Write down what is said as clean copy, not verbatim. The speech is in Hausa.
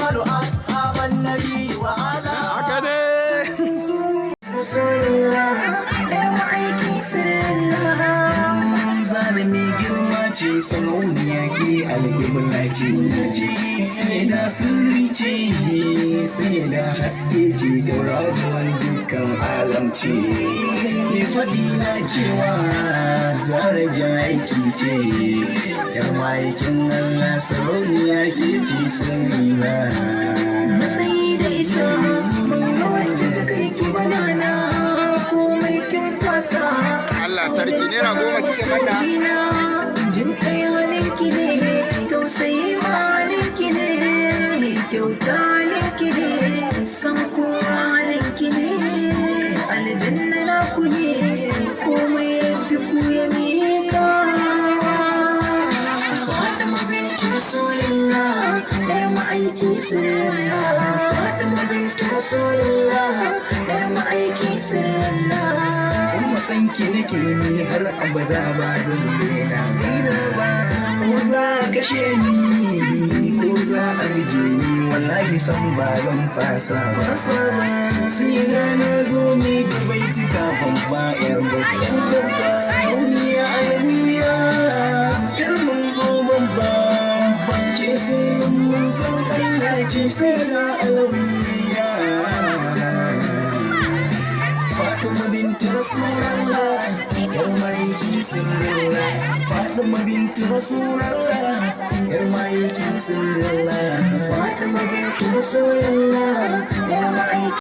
alu ashaban nabi wa ala. Haka ne. Rasulullah ɗan ma'aiki sirrillah. Zara mai girma ce sarauniya ke alƙibla ce. Sai da sirri ce, sai da haske ce, tauraruwan dukkan alam ce. Mai faɗi na cewa Zara jan aiki ce. Yar ma'aikin Allah sarauniya ke ce sirrina. Matsayi da isa wacce ta kai ki banana komai kin kwasa. Allah sarki naira 10 kike mata. Jin kai halinki ne, tausayi ma halinki ne, kyauta halinki ne, san kowa halinki ne, aljanna na ku ne, komai yadda ku ya miƙa. Fatima binti Rasulillah, ɗar ma'aiki sirrillah. Fatima binti Rasulillah, ɗar ma'aiki sirrillah. Kuma san ki nake ni har abada ba dole na gaira ba. Ko za a kashe ni ko za a bige ni wallahi san ba zan fasa ba. Sai na zo ni da baitika babba yar babba. Sauniya alamiya yar mun zo babba. Ke sai mun san Allah ce sai da alawiya. Fatima binti Rasulallah, yar ma'aiki sirrillah. Fatima binti Rasulallah, yar ma'aiki sirrillah. Fatima binti Rasulillah, ɗar ma'aiki